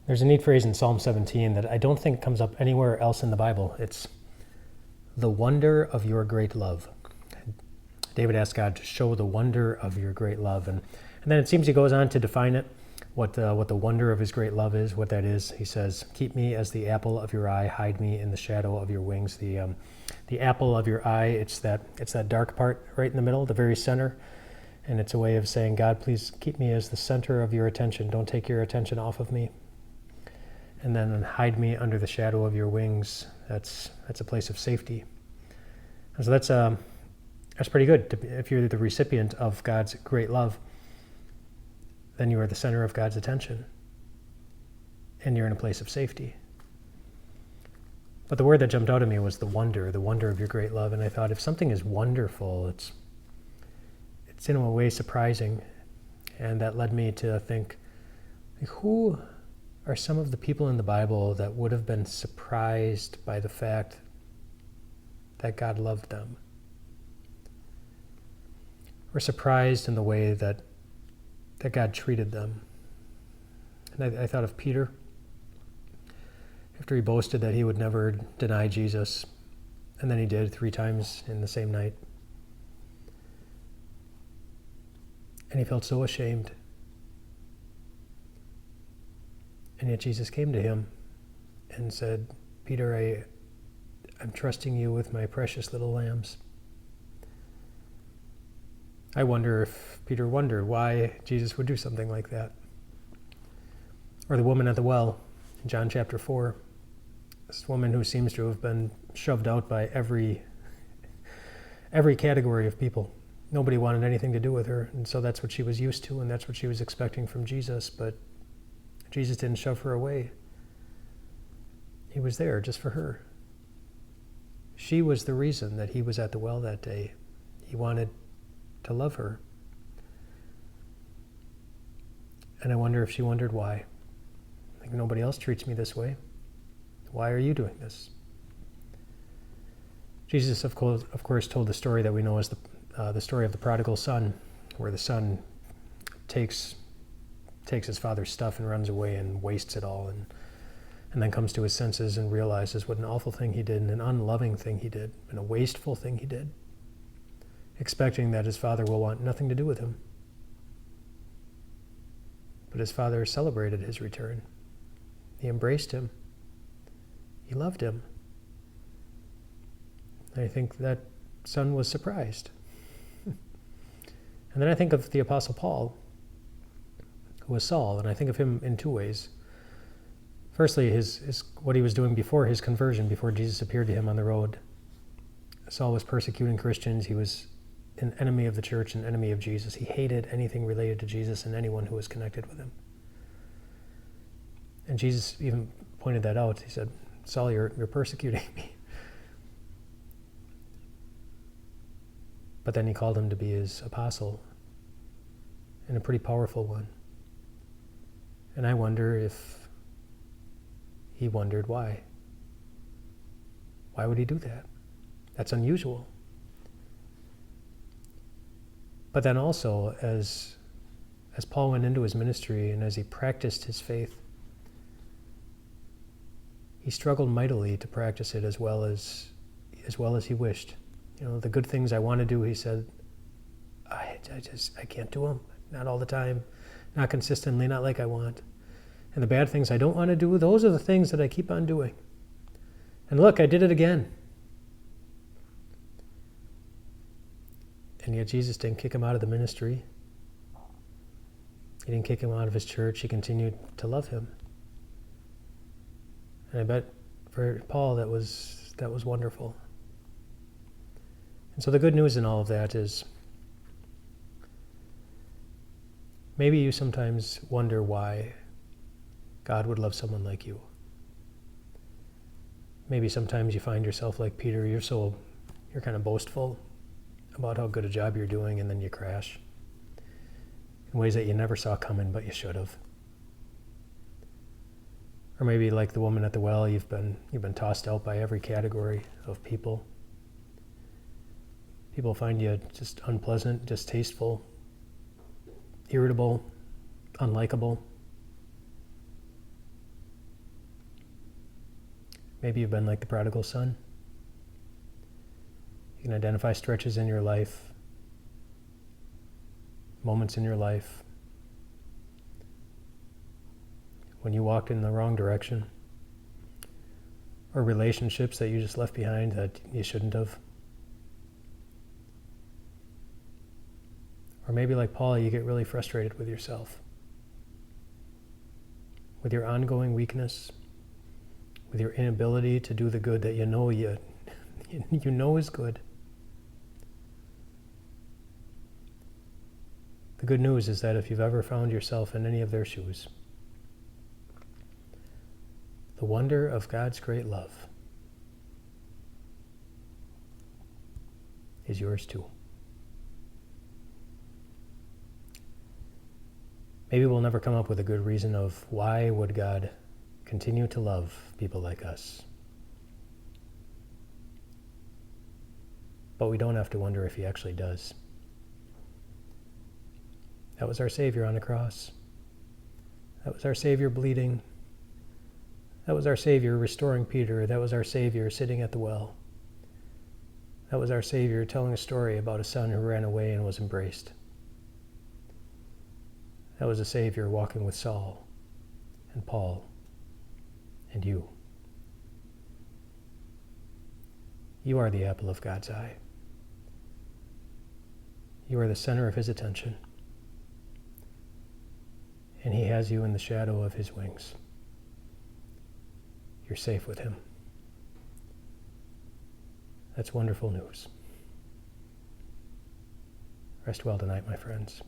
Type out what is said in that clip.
There's a neat phrase in Psalm 17 that I don't think comes up anywhere else in the Bible. It's the wonder of your great love. David asked God to show the wonder of your great love. And then it seems he goes on to define it, what the wonder of his great love is, what that is. He says, keep me as the apple of your eye, hide me in the shadow of your wings. The apple of your eye, it's that dark part right in the middle, the very center. And it's a way of saying, God, please keep me as the center of your attention. Don't take your attention off of me. And then hide me under the shadow of your wings. That's a place of safety. And so that's pretty good. If you're the recipient of God's great love, then you are the center of God's attention. And you're in a place of safety. But the word that jumped out at me was the wonder of your great love. And I thought, if something is wonderful, it's in a way surprising. And that led me to think, who are some of the people in the Bible that would have been surprised by the fact that God loved them? Or surprised in the way that God treated them? And I thought of Peter. After he boasted that he would never deny Jesus, and then he did 3 times in the same night. And he felt so ashamed. And yet Jesus came to him and said, Peter, I'm trusting you with my precious little lambs. I wonder if Peter wondered why Jesus would do something like that. Or the woman at the well in John chapter 4. This woman who seems to have been shoved out by every category of people. Nobody wanted anything to do with her, and so that's what she was used to, and that's what she was expecting from Jesus, but Jesus didn't shove her away. He was there just for her. She was the reason that he was at the well that day. He wanted to love her. And I wonder if she wondered why. Like, nobody else treats me this way. Why are you doing this? Jesus, of course, told the story that we know as the story of the prodigal son, where the son takes his father's stuff and runs away and wastes it all, and then comes to his senses and realizes what an awful thing he did, and an unloving thing he did, and a wasteful thing he did, expecting that his father will want nothing to do with him. But his father celebrated his return. He embraced him. He loved him. I think that son was surprised. And then I think of the Apostle Paul, who was Saul, and I think of him in 2 ways. Firstly, his what he was doing before his conversion, before Jesus appeared to him on the road. Saul was persecuting Christians. He was an enemy of the church, an enemy of Jesus. He hated anything related to Jesus and anyone who was connected with him. And Jesus even pointed that out. He said, Saul, you're persecuting me. But then he called him to be his apostle, and a pretty powerful one. And I wonder if he wondered why. Why would he do that? That's unusual. But then also, as Paul went into his ministry and as he practiced his faith, he struggled mightily to practice it as well as he wished. You know, the good things I want to do, he said, I can't do them. Not all the time, not consistently, not like I want. And the bad things I don't want to do, those are the things that I keep on doing. And look, I did it again. And yet Jesus didn't kick him out of the ministry. He didn't kick him out of his church. He continued to love him. And I bet for Paul that was wonderful. And so the good news in all of that is maybe you sometimes wonder why God would love someone like you. Maybe sometimes you find yourself like Peter, you're kind of boastful about how good a job you're doing, and then you crash in ways that you never saw coming, but you should have. Or maybe like the woman at the well, you've been tossed out by every category of people. People find you just unpleasant, distasteful, irritable, unlikable. Maybe you've been like the prodigal son. You can identify stretches in your life, moments in your life, when you walked in the wrong direction, or relationships that you just left behind that you shouldn't have. Or maybe like Paul, you get really frustrated with yourself, with your ongoing weakness, with your inability to do the good that you know is good. The good news is that if you've ever found yourself in any of their shoes, the wonder of God's great love is yours too. Maybe we'll never come up with a good reason of why would God continue to love people like us. But we don't have to wonder if he actually does. That was our Savior on the cross. That was our Savior bleeding. That was our Savior restoring Peter. That was our Savior sitting at the well. That was our Savior telling a story about a son who ran away and was embraced. That was a Savior walking with Saul and Paul and you. You are the apple of God's eye. You are the center of his attention. And he has you in the shadow of his wings. You're safe with him. That's wonderful news. Rest well tonight, my friends.